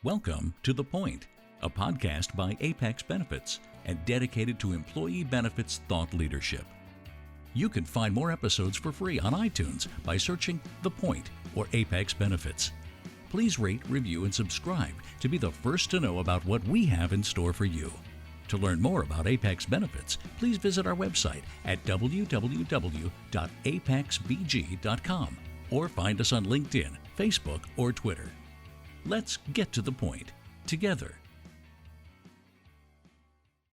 Welcome to The Point, a podcast by Apex Benefits and dedicated to employee benefits thought leadership. You can find more episodes for free on iTunes by searching The Point or Apex Benefits. Please rate, review, and subscribe to be the first to know about what we have in store for you. To learn more about Apex Benefits, please visit our website at www.apexbg.com or find us on LinkedIn, Facebook, or Twitter. Let's get to the point together.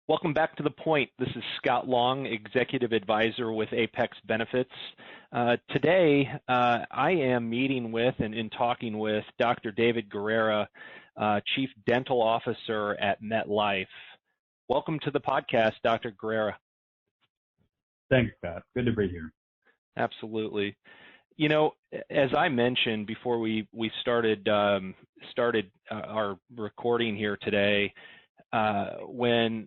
Welcome back to The Point. This is Scott Long, Executive Advisor with Apex Benefits. Today, I am meeting with and talking with Dr. David Guarrera, Chief Dental Officer at MetLife. Welcome to the podcast, Dr. Guarrera. Thanks, Scott. Good to be here. Absolutely. You know, as I mentioned before we started our recording here today, when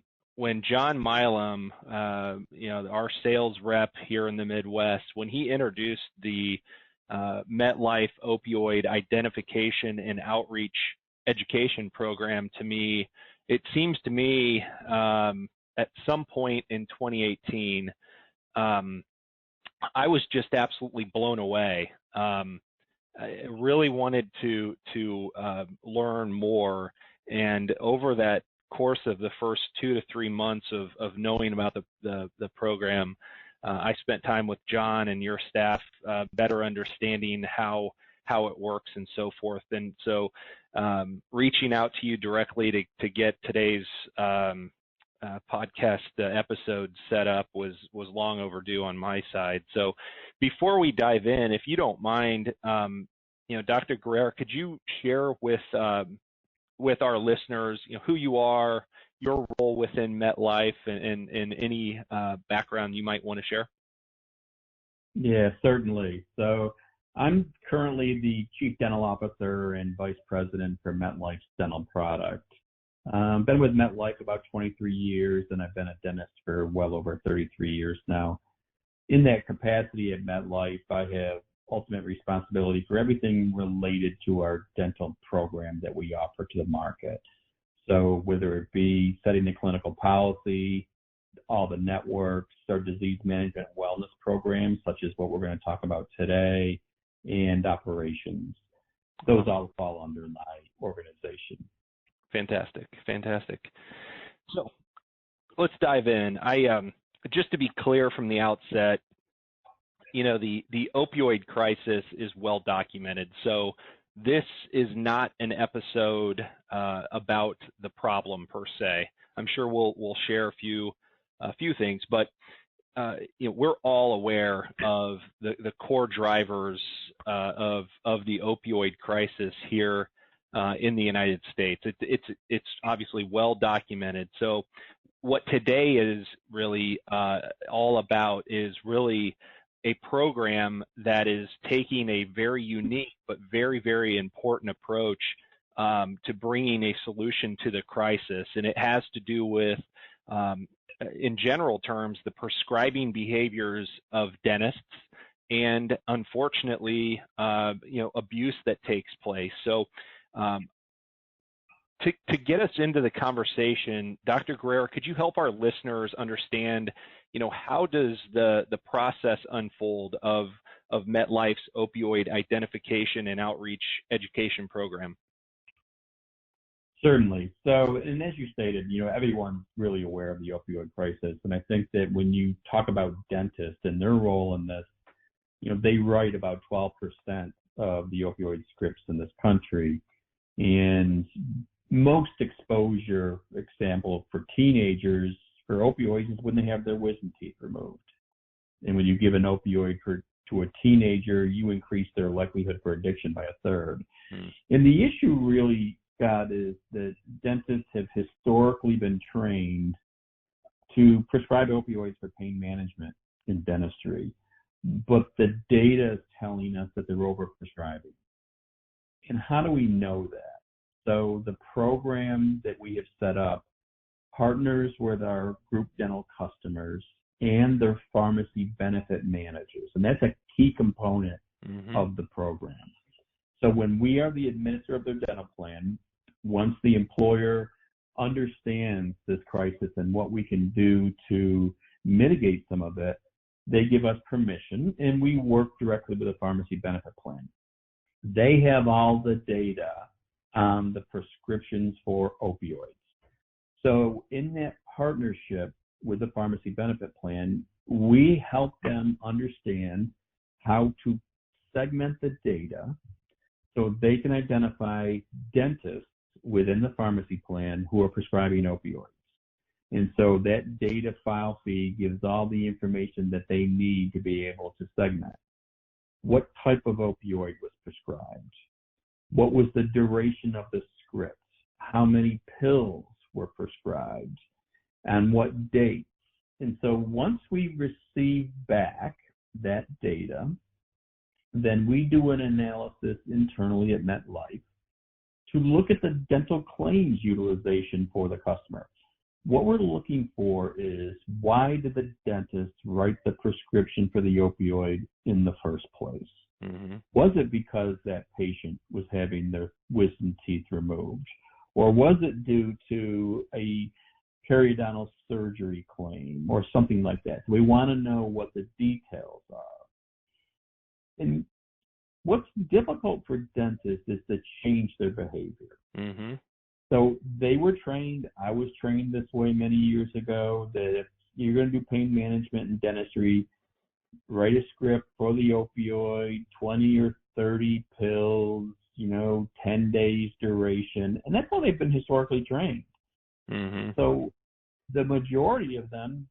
John Milam, our sales rep here in the Midwest, when he introduced the MetLife Opioid Identification and Outreach Education Program to me, it seems to me at some point in 2018, I was just absolutely blown away. I really wanted to learn more, and over that course of the first 2 to 3 months of knowing about the program, I spent time with John and your staff, better understanding how it works and so forth. And so reaching out to you directly to get today's podcast episode set up was long overdue on my side. So before we dive in, if you don't mind, Dr. Guarrera, could you share with our listeners, who you are, your role within MetLife, and any background you might want to share? Yeah, certainly. So I'm currently the Chief Dental Officer and Vice President for MetLife's dental product. Been with MetLife about 23 years, and I've been a dentist for well over 33 years now. In that capacity at MetLife, I have ultimate responsibility for everything related to our dental program that we offer to the market. So whether it be setting the clinical policy, all the networks, our disease management wellness programs, such as what we're going to talk about today, and operations. Those all fall under my organization. Fantastic. So let's dive in. Just to be clear from the outset, the opioid crisis is well documented. So this is not an episode about the problem per se. I'm sure we'll share a few things, but we're all aware of the core drivers of the opioid crisis here in the United States. It's obviously well documented. So what today is really all about is really a program that is taking a very unique but very, very important approach to bringing a solution to the crisis. And it has to do with, in general terms, the prescribing behaviors of dentists and, unfortunately, abuse that takes place. So to get us into the conversation, Dr. Guarrera, could you help our listeners understand, how does the process unfold of MetLife's Opioid Identification and Outreach Education Program? Certainly. So, and as you stated, everyone's really aware of the opioid crisis. And I think that when you talk about dentists and their role in this, they write about 12% of the opioid scripts in this country. And most exposure, example, for teenagers for opioids is when they have their wisdom teeth removed. And when you give an opioid to a teenager, you increase their likelihood for addiction by a third. And the issue really, Scott, is that dentists have historically been trained to prescribe opioids for pain management in dentistry. But the data is telling us that they're overprescribing. And how do we know that? So the program that we have set up partners with our group dental customers and their pharmacy benefit managers. And that's a key component of the program. So when we are the administrator of their dental plan, Once the employer understands this crisis and what we can do to mitigate some of it, they give us permission, and we work directly with a pharmacy benefit plan. They have all the data on the prescriptions for opioids. So in that partnership with the pharmacy benefit plan, we help them understand how to segment the data so they can identify dentists within the pharmacy plan who are prescribing opioids. And so that data file fee gives all the information that they need to be able to segment. What type of opioid was prescribed? What was the duration of the script? How many pills were prescribed? And what dates? And so once we receive back that data, then we do an analysis internally at MetLife to look at the dental claims utilization for the customer. What we're looking for is, why did the dentist write the prescription for the opioid in the first place? Mm-hmm. Was it because that patient was having their wisdom teeth removed? Or was it due to a periodontal surgery claim or something like that? We want to know what the details are. And what's difficult for dentists is to change their behavior. Mm-hmm. So they were trained, I was trained this way many years ago, that if you're going to do pain management and dentistry, write a script for the opioid, 20 or 30 pills, 10 days duration. And that's how they've been historically trained. Mm-hmm. So the majority of them,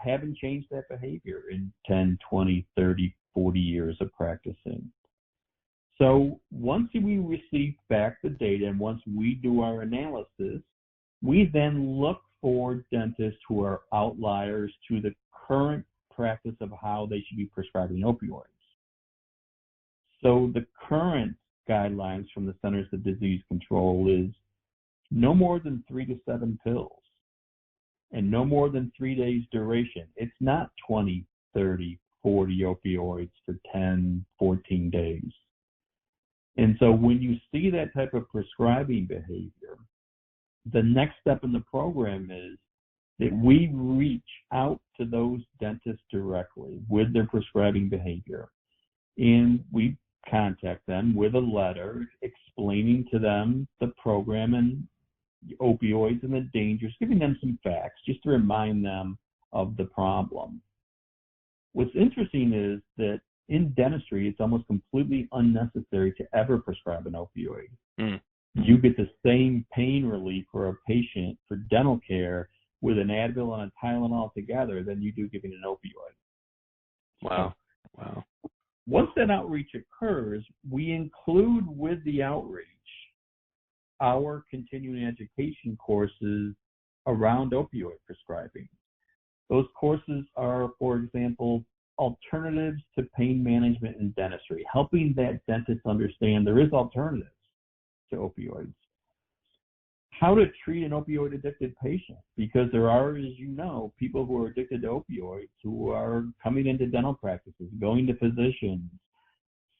haven't changed that behavior in 10, 20, 30, 40 years of practicing. So once we receive back the data and once we do our analysis, we then look for dentists who are outliers to the current practice of how they should be prescribing opioids. So the current guidelines from the Centers for Disease Control is no more than 3 to 7 pills and no more than 3 days duration. It's not 20, 30, 40 opioids for 10, 14 days. And so when you see that type of prescribing behavior, the next step in the program is that we reach out to those dentists directly with their prescribing behavior. And we contact them with a letter explaining to them the program and opioids and the dangers, giving them some facts just to remind them of the problem. What's interesting is that in dentistry, it's almost completely unnecessary to ever prescribe an opioid. Mm. You get the same pain relief for a patient for dental care with an Advil and a Tylenol together than you do giving an opioid. Wow. Wow. Once that outreach occurs, we include with the outreach our continuing education courses around opioid prescribing. Those courses are, for example, alternatives to pain management in dentistry, helping that dentist understand there is alternatives to opioids. How to treat an opioid addicted patient, because there are, as you know, people who are addicted to opioids who are coming into dental practices, going to physicians,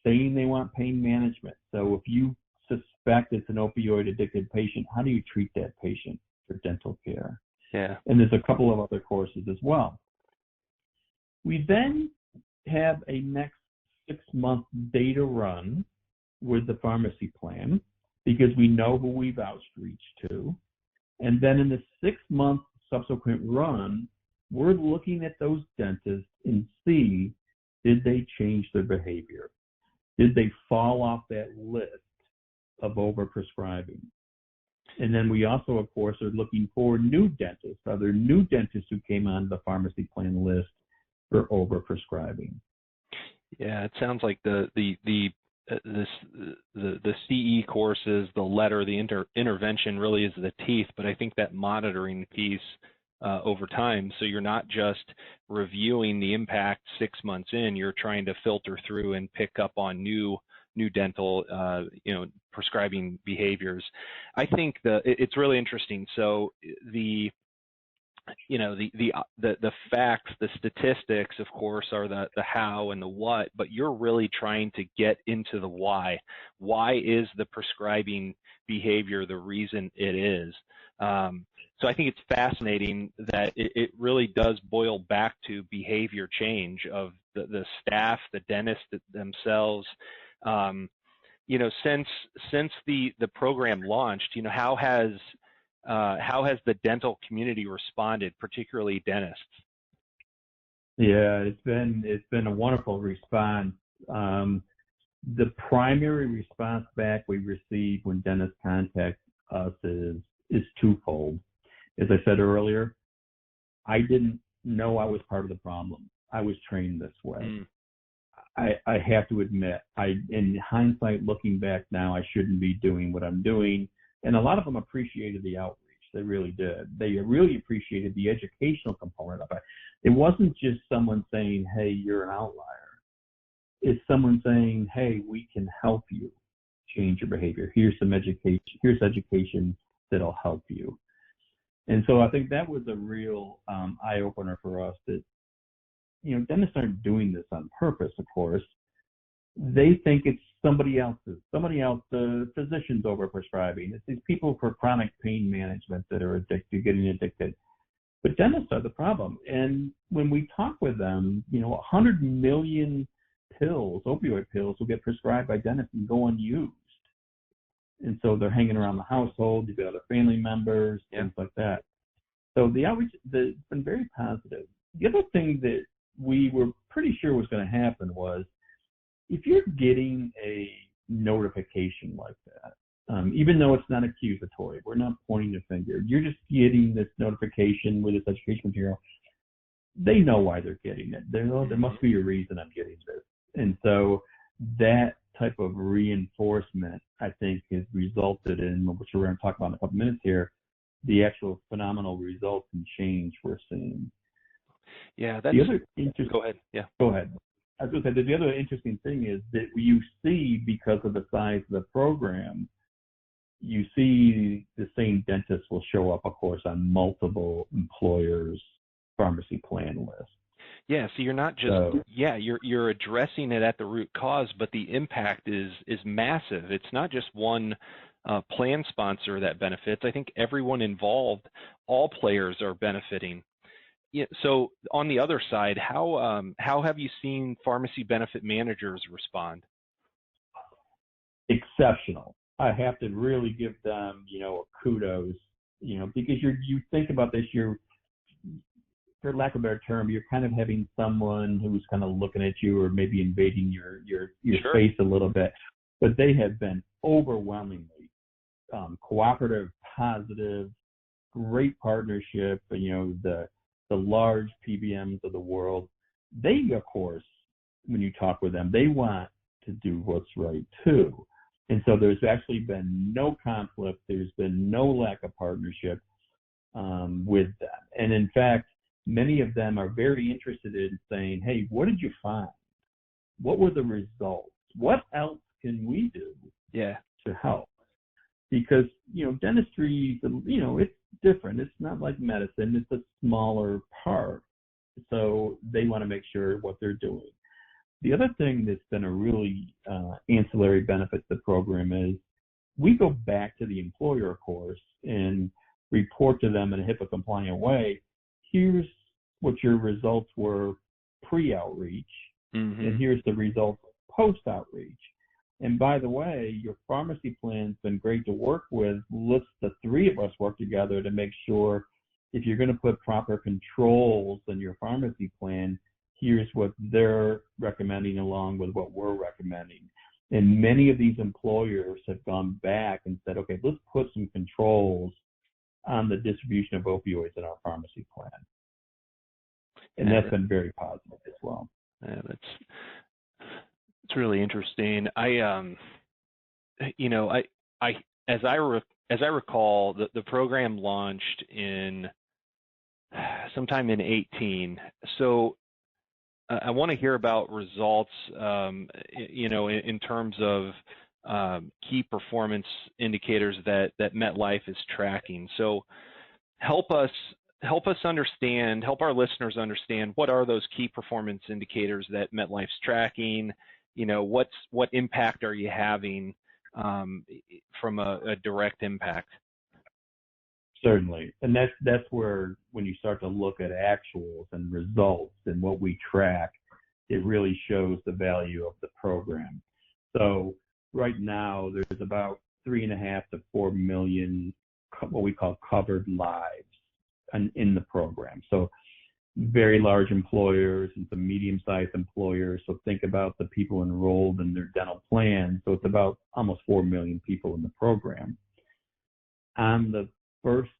saying they want pain management. So if you suspect it's an opioid addicted patient, how do you treat that patient for dental care? Yeah. And there's a couple of other courses as well. We then have a next 6-month data run with the pharmacy plan because we know who we've outreached to. And then in the 6-month subsequent run, we're looking at those dentists and see, did they change their behavior? Did they fall off that list of overprescribing? And then we also, of course, are looking for new dentists. Are there new dentists who came on the pharmacy plan list for overprescribing? Yeah, it sounds like the CE courses, the letter, the intervention really is the teeth, but I think that monitoring piece over time. So you're not just reviewing the impact 6 months in, you're trying to filter through and pick up on new dental, prescribing behaviors. I think it's really interesting. So the the facts, the statistics, of course, are the how and the what, but you're really trying to get into the why. Why is the prescribing behavior the reason it is? So I think it's fascinating that it really does boil back to behavior change of the staff, the dentists themselves. Since the program launched, how has the dental community responded, particularly dentists? Yeah, it's been a wonderful response. The primary response back we receive when dentists contact us is twofold. As I said earlier, I didn't know I was part of the problem. I was trained this way. I have to admit, in hindsight, looking back now, I shouldn't be doing what I'm doing. And a lot of them appreciated the outreach. They really did. They really appreciated the educational component of it. It wasn't just someone saying, hey, you're an outlier. It's someone saying, hey, we can help you change your behavior. Here's some education. Here's education that'll help you. And so I think that was a real eye-opener for us that, dentists aren't doing this on purpose, of course. They think it's somebody else, the physicians overprescribing. It's these people for chronic pain management that are getting addicted. But dentists are the problem. And when we talk with them, 100 million pills, opioid pills, will get prescribed by dentists and go unused. And so they're hanging around the household, you've got other family members, things like that. So the outreach has been very positive. The other thing that we were pretty sure was going to happen was, if you're getting a notification like that, even though it's not accusatory, we're not pointing the finger, you're just getting this notification with this education material, they know why they're getting it. They know there must be a reason I'm getting this. And so that type of reinforcement, I think, has resulted in, which we're going to talk about in a couple minutes here, the actual phenomenal results and change we're seeing. Yeah, that's... Go ahead. Yeah. Go ahead. I was going to say that the other interesting thing is that you see, because of the size of the program, you see the same dentists will show up, of course, on multiple employers' pharmacy plan lists. Yeah, so you're not just you're addressing it at the root cause, but the impact is massive. It's not just one plan sponsor that benefits. I think everyone involved, all players are benefiting. Yeah, so on the other side, how have you seen pharmacy benefit managers respond? Exceptional. I have to really give them, kudos, because you think about this, for lack of a better term, you're kind of having someone who's kind of looking at you or maybe invading your Sure. space a little bit, but they have been overwhelmingly cooperative, positive, great partnership. The large PBMs of the world, they, of course, when you talk with them, they want to do what's right too. And so there's actually been no conflict. There's been no lack of partnership with them. And in fact, many of them are very interested in saying, hey, what did you find? What were the results? What else can we do to help? Because, dentistry, it's different. It's not like medicine. It's a smaller part. So they want to make sure what they're doing. The other thing that's been a really ancillary benefit to the program is we go back to the employer, of course, and report to them in a HIPAA compliant way. Here's what your results were pre-outreach, and here's the results post-outreach. And by the way, your pharmacy plan's been great to work with. Let's the three of us work together to make sure if you're going to put proper controls in your pharmacy plan, here's what they're recommending along with what we're recommending. And many of these employers have gone back and said, okay, let's put some controls on the distribution of opioids in our pharmacy plan. And that's been very positive as well. Yeah, it's really interesting. As I recall, the program launched in sometime in 2018. So I want to hear about results, in terms of key performance indicators that MetLife is tracking. So help us help our listeners understand what are those key performance indicators that MetLife's tracking. What impact are you having from a direct impact? Certainly, and that's where when you start to look at actuals and results and what we track, it really shows the value of the program. So right now, there's about 3.5 to 4 million what we call covered lives in the program. So very large employers and some medium-sized employers. So think about the people enrolled in their dental plan. So it's about almost 4 million people in the program. On the first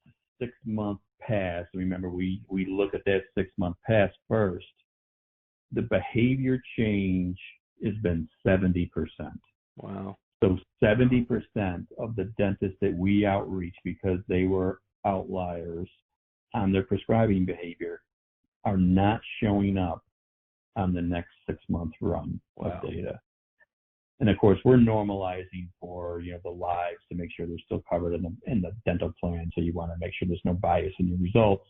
6-month pass, remember we look at that 6-month pass first, the behavior change has been 70%. Wow. So 70% of the dentists that we outreach because they were outliers on their prescribing behavior are not showing up on the next 6-month run of data. And of course, we're normalizing for the lives to make sure they're still covered in the dental plan. So you want to make sure there's no bias in your results.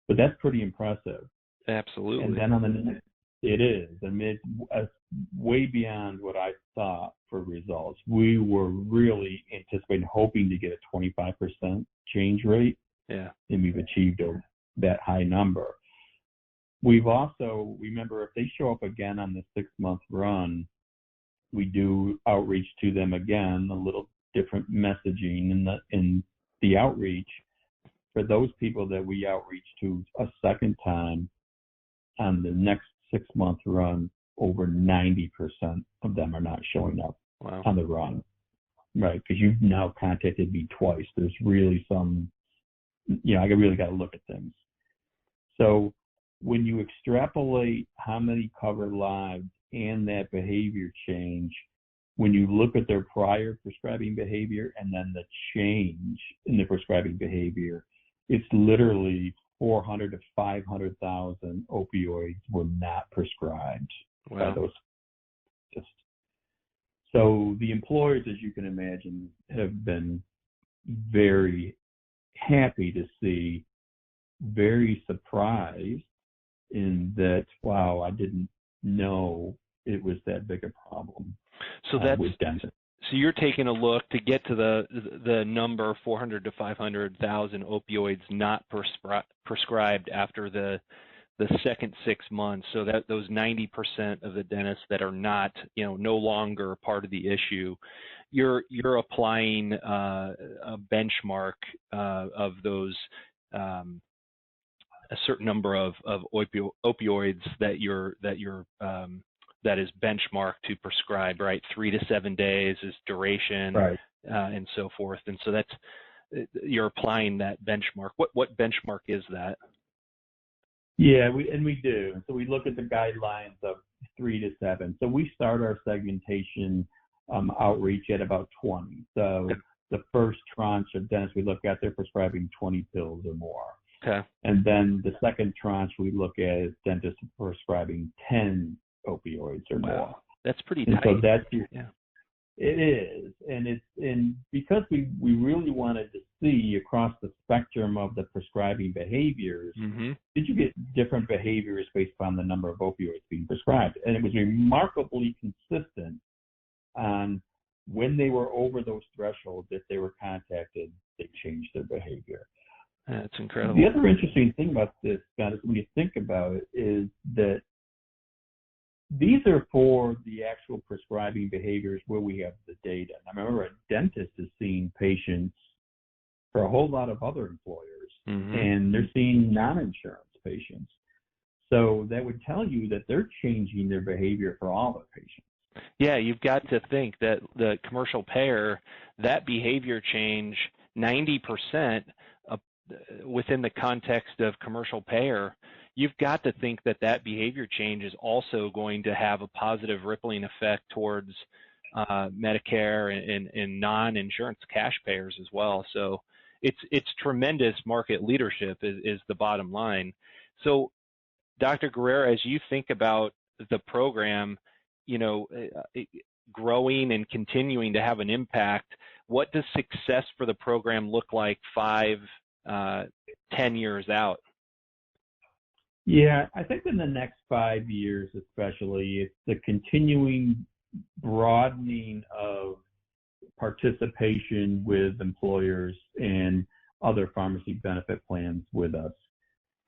But that's pretty impressive. Absolutely. And then on the next, it is. I mean, it's way beyond what I thought for results. We were really anticipating, hoping to get a 25% change rate. Yeah. And we've achieved that high number. We've also, remember, if they show up again on the 6-month run, we do outreach to them again, a little different messaging in the outreach. For those people that we outreach to a second time on the next 6-month run, over 90% of them are not showing up on the run, right? Because you've now contacted me twice. There's really some, I really got to look at things. So when you extrapolate how many covered lives and that behavior change, when you look at their prior prescribing behavior and then the change in the prescribing behavior, it's literally 400 to 500,000 opioids were not prescribed by those. So the employers, as you can imagine, have been very happy to see, very surprised in that, wow, I didn't know it was that big a problem. So so you're taking a look to get to the number 400 to 500,000 opioids not prescribed after the second 6 months. So that those 90% of the dentists that are not, no longer part of the issue, you're applying a benchmark of those. A certain number of opioids that is benchmarked to prescribe, right? 3 to 7 days is duration, right, and so forth. And so you're applying that benchmark. What benchmark is that? Yeah, we do. So we look at the guidelines of 3 to 7. So we start our segmentation outreach at about 20. So the first tranche of dentists we look at, they're prescribing 20 pills or more. Okay. And then the second tranche we look at is dentists prescribing 10 opioids or more. That's pretty tight. So that's it is, and because we really wanted to see across the spectrum of the prescribing behaviors, did you get different behaviors based upon the number of opioids being prescribed? And it was remarkably consistent on when they were over those thresholds, if they were contacted, they changed their behavior. That's incredible. The other interesting thing about this, Scott, is when you think about it, is that these are for the actual prescribing behaviors where we have the data. And I remember a dentist is seeing patients for a whole lot of other employers, and they're seeing non-insurance patients. So that would tell you that they're changing their behavior for all the patients. Yeah, you've got to think that the commercial payer, that behavior change, 90% within the context of commercial payer, you've got to think that behavior change is also going to have a positive rippling effect towards Medicare and non-insurance cash payers as well. So it's tremendous market leadership is the bottom line. So Dr. Guarrera, as you think about the program, growing and continuing to have an impact, what does success for the program look like 5, 10 years out? Yeah, I think in the next 5 years, especially, it's the continuing broadening of participation with employers and other pharmacy benefit plans with us.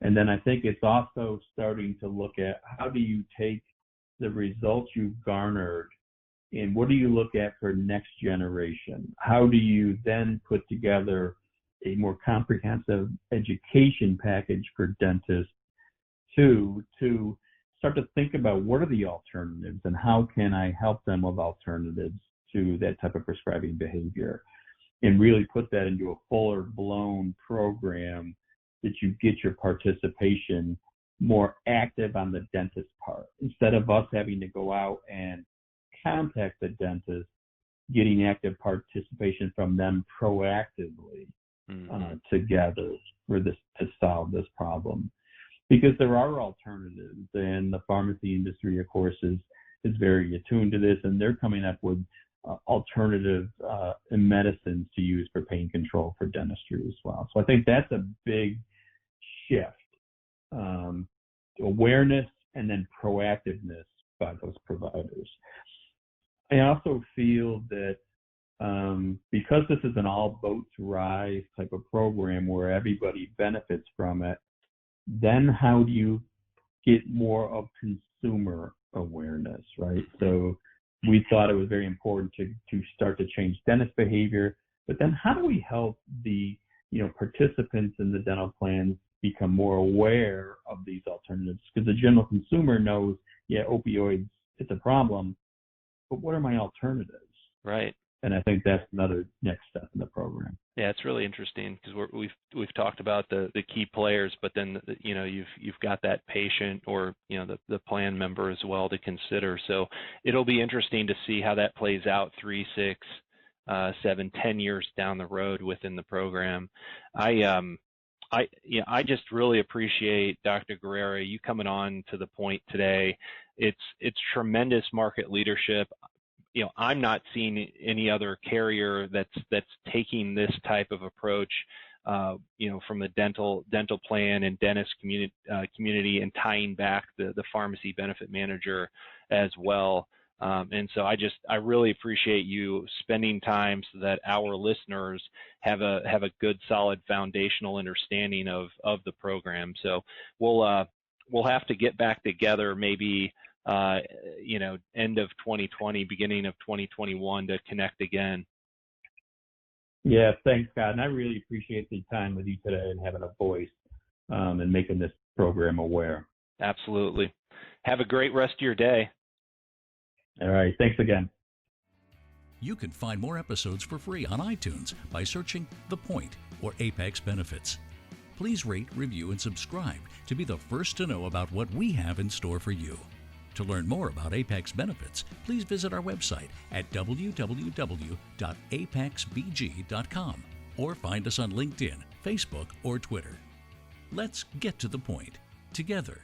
And then I think it's also starting to look at how do you take the results you've garnered and what do you look at for next generation? How do you then put together a more comprehensive education package for dentists to start to think about what are the alternatives and how can I help them with alternatives to that type of prescribing behavior, and really put that into a fuller blown program that you get your participation more active on the dentist part. Instead of us having to go out and contact the dentist, getting active participation from them proactively together for this to solve this problem. Because there are alternatives, and the pharmacy industry, of course, is very attuned to this, and they're coming up with alternative medicines to use for pain control for dentistry as well. So I think that's a big shift, awareness and then proactiveness by those providers. I also feel that because this is an all boats rise type of program where everybody benefits from it, then how do you get more of consumer awareness, right? So we thought it was very important to start to change dentist behavior, but then how do we help the participants in the dental plans become more aware of these alternatives? Because the general consumer knows, yeah, opioids, it's a problem, but what are my alternatives? Right. And I think that's another next step in the program. Yeah, it's really interesting because we've talked about the key players, but then you've got that patient or the plan member as well to consider. So it'll be interesting to see how that plays out 3, 6, 7, 10 years down the road within the program. I just really appreciate Dr. Guarrera, you coming on to the point today. It's tremendous market leadership. I'm not seeing any other carrier that's taking this type of approach, from the dental plan and dentist community and tying back the pharmacy benefit manager as well. And so I really appreciate you spending time so that our listeners have a good, solid foundational understanding of the program. So we'll have to get back together maybe end of 2020, beginning of 2021 to connect again. Yeah, thanks, Scott. And I really appreciate the time with you today and having a voice and making this program aware. Absolutely. Have a great rest of your day. All right. Thanks again. You can find more episodes for free on iTunes by searching The Point or Apex Benefits. Please rate, review, and subscribe to be the first to know about what we have in store for you. To learn more about Apex Benefits, please visit our website at www.apexbg.com or find us on LinkedIn, Facebook, or Twitter. Let's get to the point together.